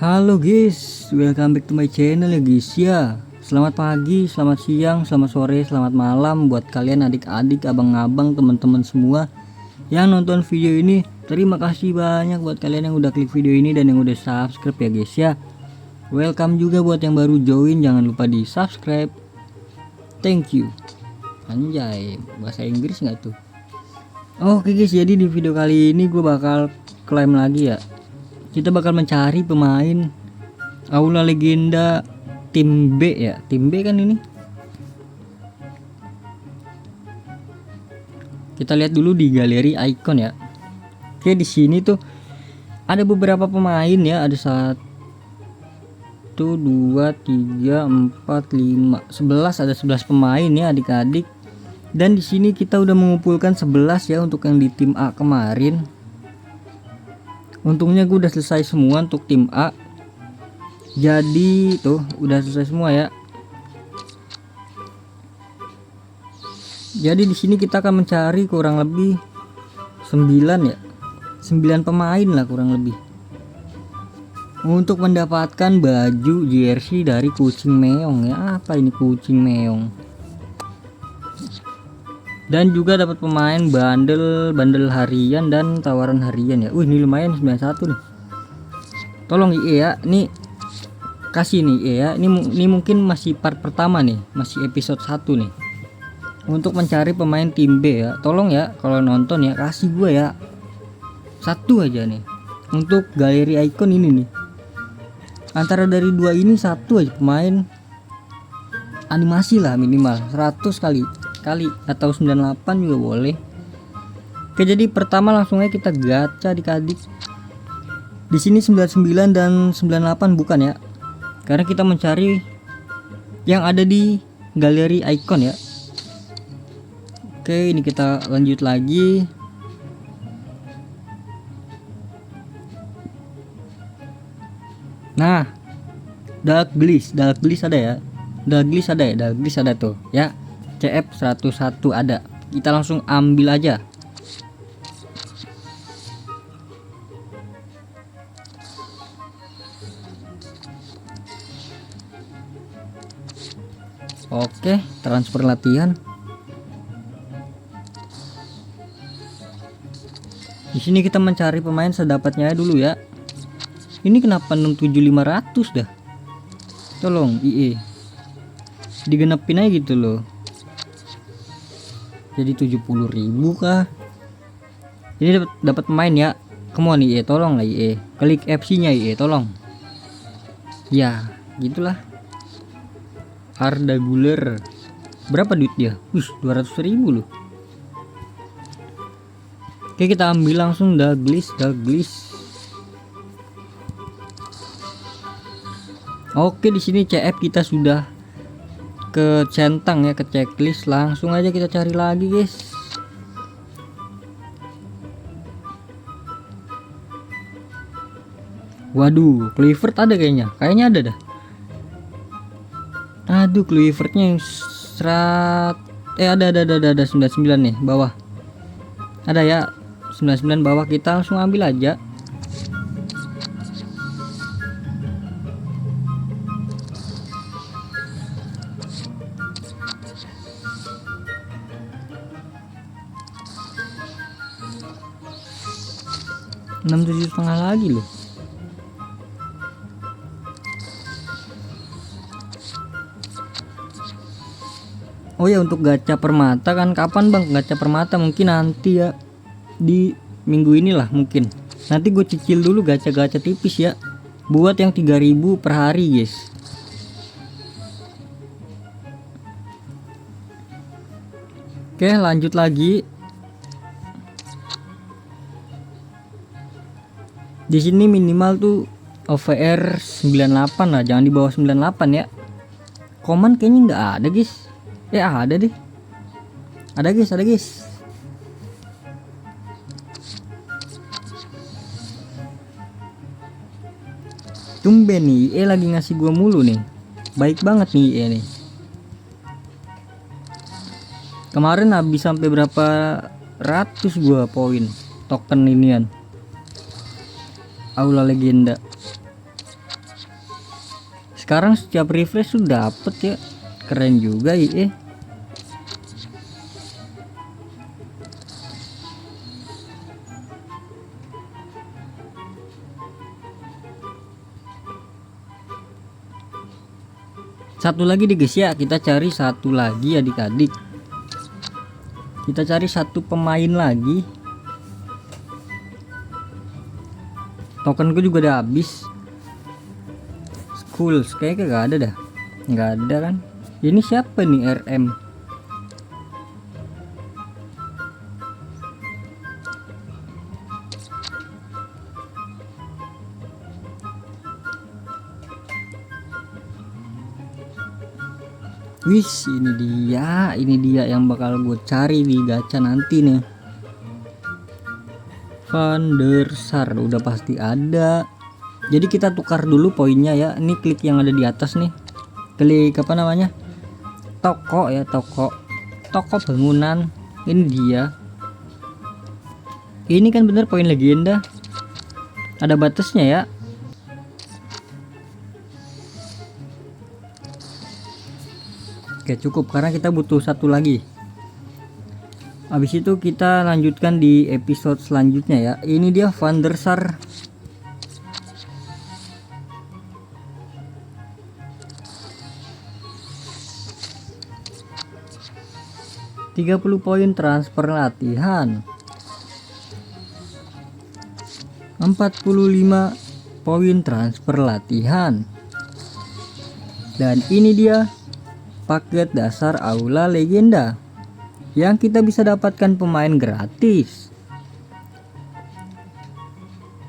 Halo guys, welcome back to my channel ya guys ya. Selamat pagi, selamat siang, selamat sore, selamat malam buat kalian adik-adik, abang-abang, teman-teman semua yang nonton video ini. Terima kasih banyak buat kalian yang udah klik video ini dan yang udah subscribe ya guys ya. Welcome juga buat yang baru join, jangan lupa di subscribe. Thank you. Anjay, bahasa Inggris nggak tuh? Oke guys, jadi di video kali ini gue bakal klaim lagi ya. Kita bakal mencari pemain Aula Legenda tim B ya. Tim B kan ini. Kita lihat dulu di galeri icon ya. Oke, di sini tuh ada beberapa pemain ya. Ada 1 2 3 4 5 11, ada 11 pemain ya adik-adik. Dan di sini kita udah mengumpulkan 11 ya untuk yang di tim A kemarin. Untungnya gue udah selesai semua untuk tim A. Jadi tuh udah selesai semua ya. Jadi di sini kita akan mencari kurang lebih 9 ya. 9 pemain lah kurang lebih. Untuk mendapatkan baju jersey dari kucing meong ya. Apa ini kucing meong? Dan juga dapat pemain bandel harian dan tawaran harian ya. Ini lumayan 91 nih. Tolong IE ya, nih kasih nih IE ya. Ini mungkin masih part pertama nih, masih episode 1 nih. Untuk mencari pemain tim B ya. Tolong ya kalau nonton ya, kasih gue ya. 1 aja nih. Untuk galeri icon ini nih. Antara dari 2 ini 1 aja pemain animasi lah minimal 100 kali atau 98 juga boleh. Oke, jadi pertama langsung aja kita gacha adik-adik. Di sini 99 dan 98 bukan ya. Karena kita mencari yang ada di galeri icon ya. Oke, ini kita lanjut lagi. Nah, Dark Gliss ada ya. Dark Gliss ada tuh ya. CF 101 ada. Kita langsung ambil aja. Oke, transfer latihan. Di sini kita mencari pemain sedapatnya dulu ya. Ini kenapa 67500 dah? Tolong IE. Digenepin aja gitu loh. Jadi 70.000 kah? Ini dapat pemain ya. Come on IE, tolong lah IE. Klik FC-nya IE, tolong. Ya, gitulah. Arda Guler. Berapa duit dia? 200.000 loh. Oke, kita ambil langsung Douglas. Oke, di sini CF kita sudah ke centang ya, ke checklist. Langsung aja kita cari lagi guys. Waduh, Clifford ada kayaknya ada dah. Aduh, Cliffordnya yang ada 99 nih bawah. Ada ya 99 bawah, kita langsung ambil aja. $67,5 lagi loh. Oh ya, untuk gacha permata kan kapan bang gacha permata? Mungkin nanti ya, di minggu inilah mungkin. Nanti gue cicil dulu gacha-gacha tipis ya, buat yang 3000 per hari guys. Oke, lanjut lagi. Di sini minimal tuh OVR 98 lah, jangan di bawah 98 ya. Command kayaknya nggak ada guys. Ada deh. Ada guys. Tumben nih lagi ngasih gua mulu nih. Baik banget nih nih. Kemarin habis sampai berapa ratus gua poin token inian Aula Legenda. Sekarang setiap refresh sudah dapet ya, keren juga IE. Satu lagi deh guys ya, kita cari satu lagi adik-adik. Kita cari satu pemain lagi. Tokenku juga udah habis. Schools kayaknya gak ada dah. Nggak ada kan. Ini siapa nih RM? Wis, ini dia yang bakal gue cari di gacha nanti nih. Van der Sar udah pasti ada. Jadi kita tukar dulu poinnya ya. Ini klik yang ada di atas nih. Klik apa namanya? Toko ya, toko bangunan. Ini dia. Ini kan bener poin legenda. Ada batasnya ya. Oke cukup, karena kita butuh satu lagi. Habis itu kita lanjutkan di episode selanjutnya ya. Ini dia Van der Sar. $30 poin transfer latihan, 45 poin transfer latihan. Dan ini dia paket dasar Aula Legenda yang kita bisa dapatkan pemain gratis.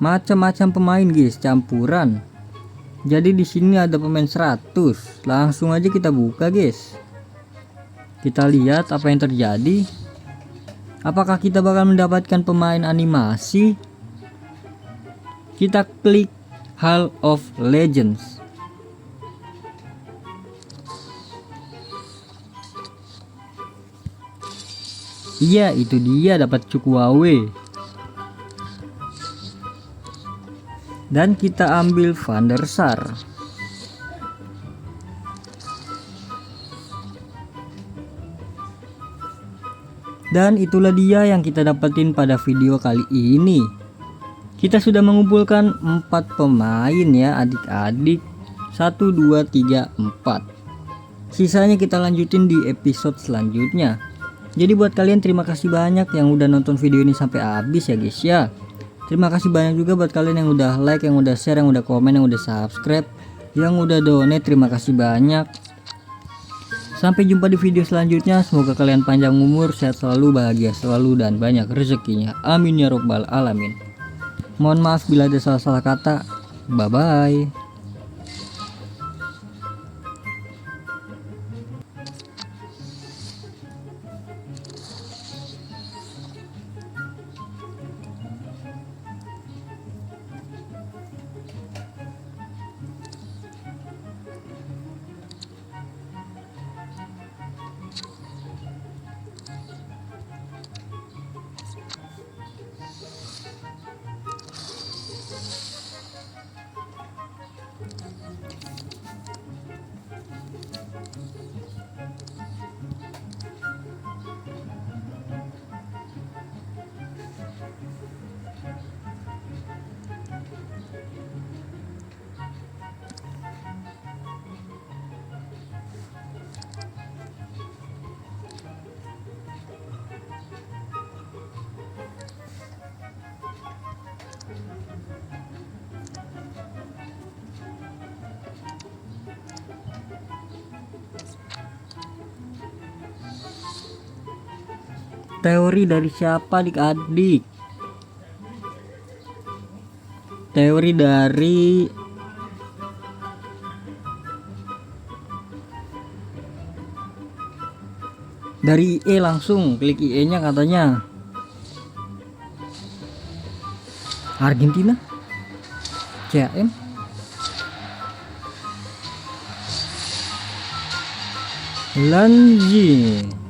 Macam-macam pemain guys, campuran. Jadi di sini ada pemain 100. Langsung aja kita buka guys. Kita lihat apa yang terjadi. Apakah kita bakal mendapatkan pemain animasi? Kita klik Hall of Legends. Iya, itu dia, dapat Cukwawe. Dan kita ambil Van der Sar. Dan itulah dia yang kita dapetin pada video kali ini. Kita sudah mengumpulkan 4 pemain ya adik-adik. 1, 2, 3, 4. Sisanya kita lanjutin di episode selanjutnya. Jadi buat kalian terima kasih banyak yang udah nonton video ini sampai habis ya guys ya. Terima kasih banyak juga buat kalian yang udah like, yang udah share, yang udah komen, yang udah subscribe, yang udah donate. Terima kasih banyak. Sampai jumpa di video selanjutnya. Semoga kalian panjang umur, sehat selalu, bahagia selalu, dan banyak rezekinya. Amin ya robbal alamin. Mohon maaf bila ada salah-salah kata. Bye bye. Teori dari siapa adik-adik? Teori dari IE, langsung klik IE nya katanya. Argentina, CAM. Lanjut.